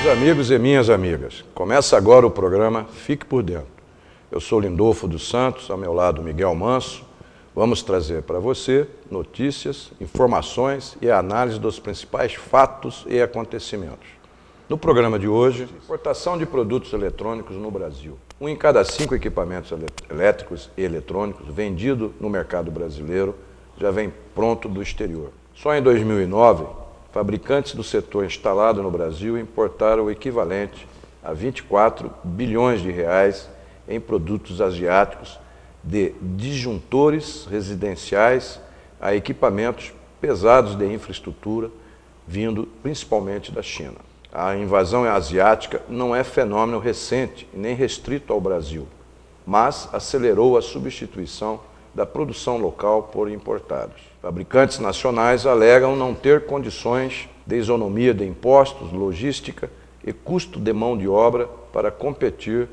Meus amigos e minhas amigas, começa agora o programa Fique por Dentro. Eu sou Lindolfo dos Santos, ao meu lado Miguel Manso. Vamos trazer para você notícias, informações e análise dos principais fatos e acontecimentos. No programa de hoje, importação de produtos eletrônicos no Brasil. 1 em cada 5 equipamentos elétricos e eletrônicos vendido no mercado brasileiro já vem pronto do exterior. Só em 2009, fabricantes do setor instalado no Brasil importaram o equivalente a 24 bilhões de reais em produtos asiáticos, de disjuntores residenciais a equipamentos pesados de infraestrutura, vindo principalmente da China. A invasão asiática não é fenômeno recente e nem restrito ao Brasil, mas acelerou a substituição da produção local por importados. Fabricantes nacionais alegam não ter condições de isonomia de impostos, logística e custo de mão de obra para competir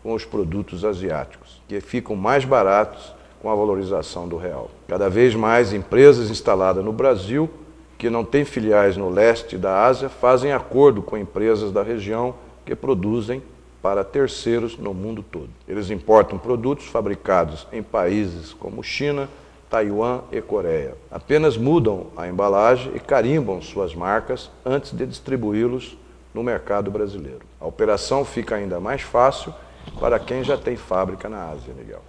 com os produtos asiáticos, que ficam mais baratos com a valorização do real. Cada vez mais empresas instaladas no Brasil, que não têm filiais no leste da Ásia, fazem acordo com empresas da região que produzem para terceiros no mundo todo. Eles importam produtos fabricados em países como China, Taiwan e Coreia. Apenas mudam a embalagem e carimbam suas marcas antes de distribuí-los no mercado brasileiro. A operação fica ainda mais fácil para quem já tem fábrica na Ásia, Miguel.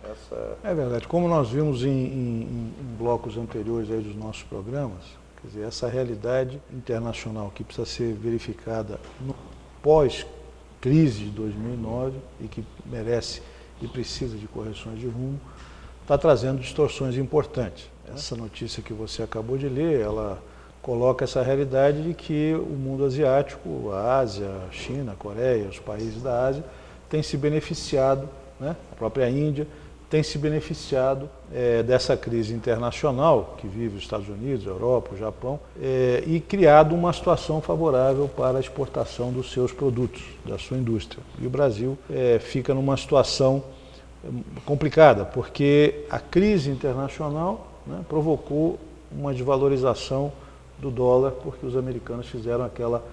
É verdade. Como nós vimos em blocos anteriores aí dos nossos programas, quer dizer, essa realidade internacional que precisa ser verificada no pós-crise de 2009 e que merece e precisa de correções de rumo, está trazendo distorções importantes. Essa notícia que você acabou de ler, ela coloca essa realidade de que o mundo asiático, a Ásia, a China, a Coreia, os países da Ásia, têm se beneficiado, né? A própria Índia tem se beneficiado dessa crise internacional que vive os Estados Unidos, a Europa, o Japão, e criado uma situação favorável para a exportação dos seus produtos, da sua indústria. E o Brasil fica numa situação complicada, porque a crise internacional, né, provocou uma desvalorização do dólar, porque os americanos fizeram aquela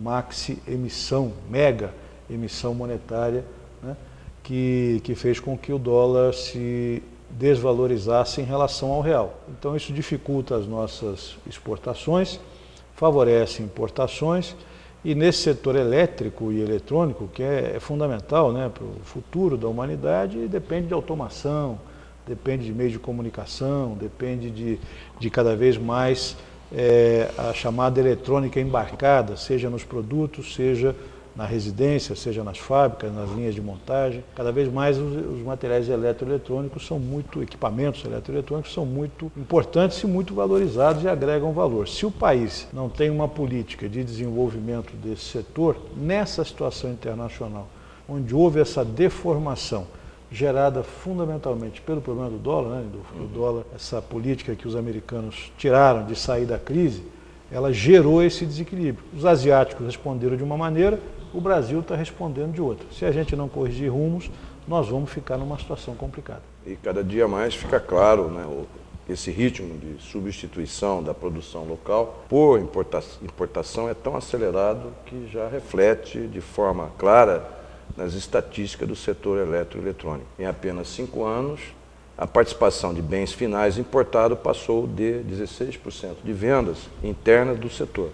maxi emissão, mega emissão monetária, né, que fez com que o dólar se desvalorizasse em relação ao real. Então isso dificulta as nossas exportações, favorece importações, e nesse setor elétrico e eletrônico, que é fundamental, né, para o futuro da humanidade, depende de automação, depende de meios de comunicação, depende de cada vez mais a chamada eletrônica embarcada, seja nos produtos, seja na residência, seja nas fábricas, nas linhas de montagem. Cada vez mais os materiais eletroeletrônicos são muito, equipamentos eletroeletrônicos são muito importantes e muito valorizados e agregam valor. Se o país não tem uma política de desenvolvimento desse setor, nessa situação internacional, onde houve essa deformação gerada fundamentalmente pelo problema do dólar, né, do dólar, essa política que os americanos tiraram de sair da crise, ela gerou esse desequilíbrio. Os asiáticos responderam de uma maneira, o Brasil está respondendo de outra. Se a gente não corrigir rumos, nós vamos ficar numa situação complicada. E cada dia mais fica claro, né, esse ritmo de substituição da produção local por importação é tão acelerado que já reflete de forma clara nas estatísticas do setor eletroeletrônico. Em apenas 5 anos, a participação de bens finais importados passou de 16% de vendas internas do setor.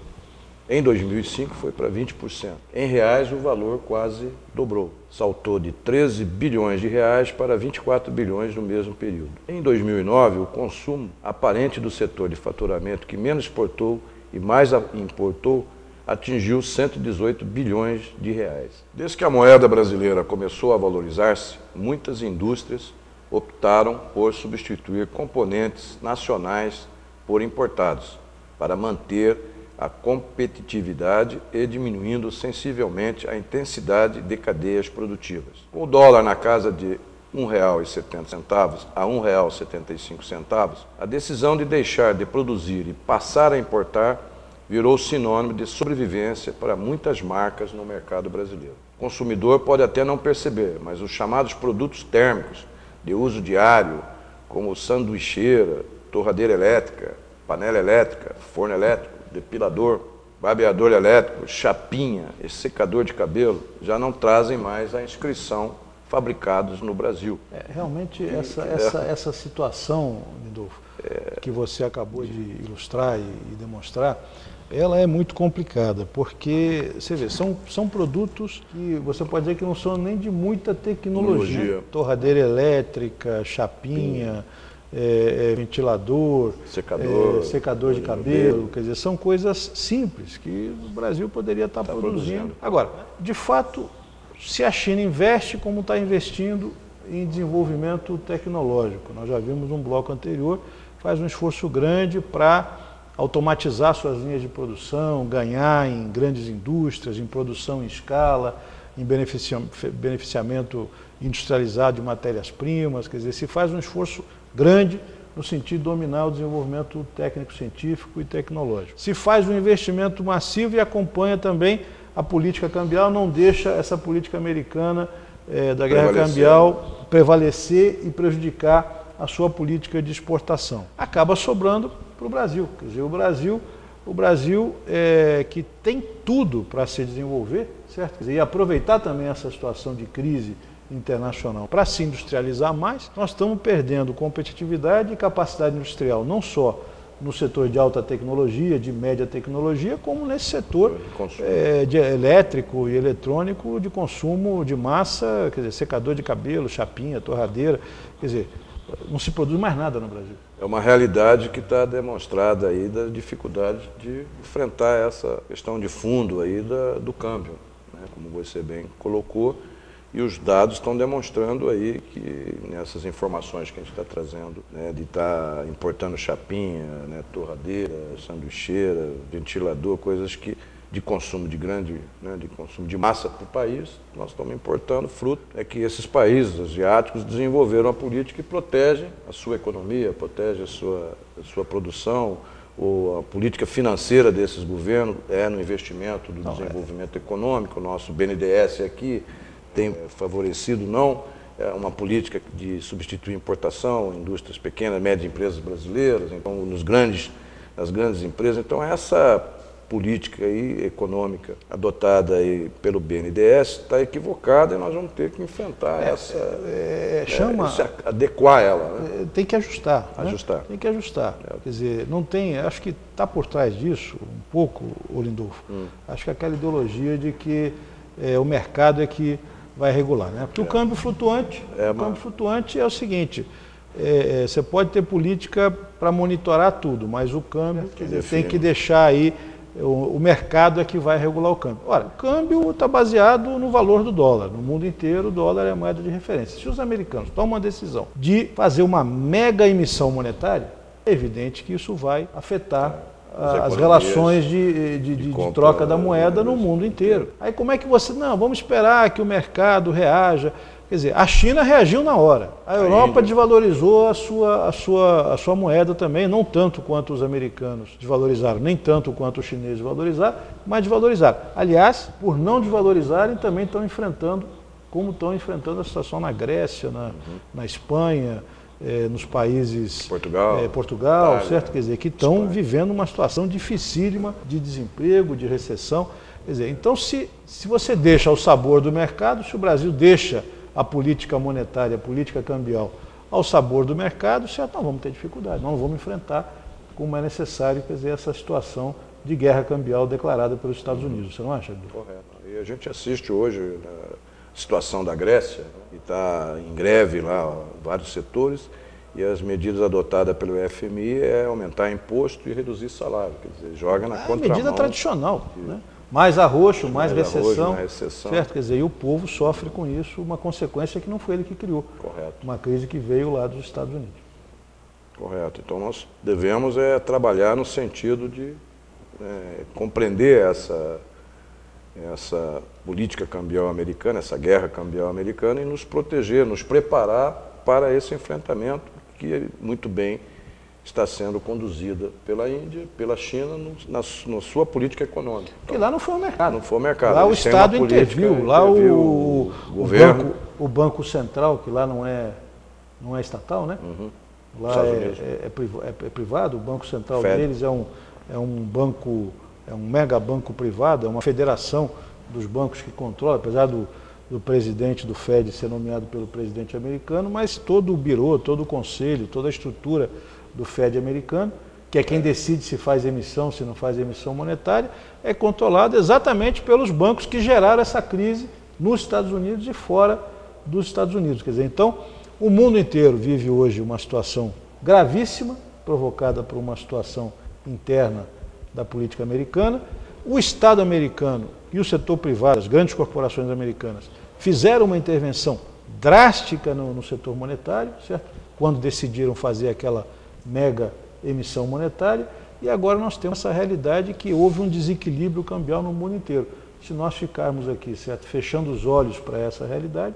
Em 2005 foi para 20%. Em reais o valor quase dobrou. Saltou de 13 bilhões de reais para 24 bilhões no mesmo período. Em 2009, o consumo aparente do setor de faturamento que menos exportou e mais importou atingiu 118 bilhões de reais. Desde que a moeda brasileira começou a valorizar-se, muitas indústrias optaram por substituir componentes nacionais por importados, para manter a competitividade e diminuindo sensivelmente a intensidade de cadeias produtivas. Com o dólar na casa de R$ 1,70 a R$ 1,75, a decisão de deixar de produzir e passar a importar virou sinônimo de sobrevivência para muitas marcas no mercado brasileiro. O consumidor pode até não perceber, mas os chamados produtos térmicos de uso diário, como sanduicheira, torradeira elétrica, panela elétrica, forno elétrico, depilador, barbeador elétrico, chapinha, esse secador de cabelo, já não trazem mais a inscrição fabricados no Brasil. Realmente essa situação, Lindolfo, que você acabou de ilustrar e demonstrar, ela é muito complicada, porque, você vê, são produtos que você pode dizer que não são nem de muita tecnologia. Torradeira elétrica, chapinha, ventilador, secador de cabelo, quer dizer, são coisas simples que o Brasil poderia estar produzindo. Agora, de fato, se a China investe como está investindo em desenvolvimento tecnológico, nós já vimos num bloco anterior, faz um esforço grande para automatizar suas linhas de produção, ganhar em grandes indústrias, em produção em escala, em beneficiamento industrializado de matérias-primas, quer dizer, se faz um esforço grande no sentido de dominar o desenvolvimento técnico-científico e tecnológico. Se faz um investimento massivo e acompanha também a política cambial, não deixa essa política americana da guerra cambial prevalecer e prejudicar a sua política de exportação. Acaba sobrando para o Brasil. Quer dizer, o Brasil que tem tudo para se desenvolver, certo? Quer dizer, e aproveitar também essa situação de crise internacional para se industrializar mais, nós estamos perdendo competitividade e capacidade industrial, não só no setor de alta tecnologia, de média tecnologia, como nesse setor de elétrico e eletrônico de consumo de massa, quer dizer, secador de cabelo, chapinha, torradeira, quer dizer, não se produz mais nada no Brasil. É uma realidade que está demonstrada aí da dificuldade de enfrentar essa questão de fundo aí do câmbio, né, como você bem colocou, e os dados estão demonstrando aí que nessas informações que a gente está trazendo, né, de estar importando chapinha, né, torradeira, sanduicheira, ventilador, coisas que de consumo de grande, né, de consumo de massa para o país, nós estamos importando, fruto é que esses países asiáticos desenvolveram uma política que protege a sua economia, protege a sua produção, ou a política financeira desses governos no investimento do desenvolvimento econômico. O nosso BNDES aqui tem favorecido uma política de substituir importação, indústrias pequenas, médias empresas brasileiras, então nas grandes empresas. Então essa política aí, econômica adotada aí pelo BNDES está equivocada e nós vamos ter que enfrentar adequar ela. Né? Tem que ajustar. Ajustar. Né? Tem que ajustar. Quer dizer, não tem, acho que está por trás disso um pouco, Lindolfo, acho que aquela ideologia de que o mercado é que vai regular, né? Porque o câmbio flutuante, é o seguinte, você pode ter política para monitorar tudo, mas o câmbio tem que deixar aí, o mercado é que vai regular o câmbio. Ora, o câmbio está baseado no valor do dólar. No mundo inteiro, o dólar é a moeda de referência. Se os americanos tomam uma decisão de fazer uma mega emissão monetária, é evidente que isso vai afetar as relações de troca da moeda no mundo inteiro. Aí como é que você... Não, vamos esperar que o mercado reaja. Quer dizer, a China reagiu na hora. A Europa desvalorizou a sua moeda também, não tanto quanto os americanos desvalorizaram, nem tanto quanto os chineses desvalorizaram, mas desvalorizaram. Aliás, por não desvalorizarem, também estão enfrentando, como estão enfrentando a situação na Grécia, na Espanha, nos países Portugal, certo? Quer dizer, que estão vivendo uma situação dificílima de desemprego, de recessão. Quer dizer, então, se você deixa ao sabor do mercado, se o Brasil deixa a política monetária, a política cambial ao sabor do mercado, certo? Não vamos ter dificuldade, não vamos enfrentar como é necessário, quer dizer, essa situação de guerra cambial declarada pelos Estados Unidos. Você não acha? Correto. E a gente assiste hoje a situação da Grécia, que está em greve lá, vários setores, e as medidas adotadas pelo FMI é aumentar imposto e reduzir salário, quer dizer, joga na contramão. Medida tradicional, né? Mais arroxo, mais recessão, certo? Quer dizer, e o povo sofre com isso, uma consequência que não foi ele que criou. Correto. Uma crise que veio lá dos Estados Unidos. Correto. Então nós devemos trabalhar no sentido de compreender essa política cambial americana, essa guerra cambial americana, e nos proteger, nos preparar para esse enfrentamento que muito bem está sendo conduzida pela Índia, pela China, na sua política econômica. Porque lá não foi o mercado. Não foi o mercado. Lá o Estado interviu, lá o governo. O Banco Central, que lá não é estatal, né? Lá é privado, o Banco Central deles é um banco é um mega banco privado, é uma federação dos bancos que controla, apesar do presidente do Fed ser nomeado pelo presidente americano, mas todo o birô, todo o conselho, toda a estrutura do Fed americano, que é quem decide se faz emissão, se não faz emissão monetária, é controlado exatamente pelos bancos que geraram essa crise nos Estados Unidos e fora dos Estados Unidos. Quer dizer, então, o mundo inteiro vive hoje uma situação gravíssima, provocada por uma situação interna da política americana. O Estado americano e o setor privado, as grandes corporações americanas, fizeram uma intervenção drástica no setor monetário, certo? Quando decidiram fazer aquela mega emissão monetária, e agora nós temos essa realidade que houve um desequilíbrio cambial no mundo inteiro. Se nós ficarmos aqui, certo, fechando os olhos para essa realidade,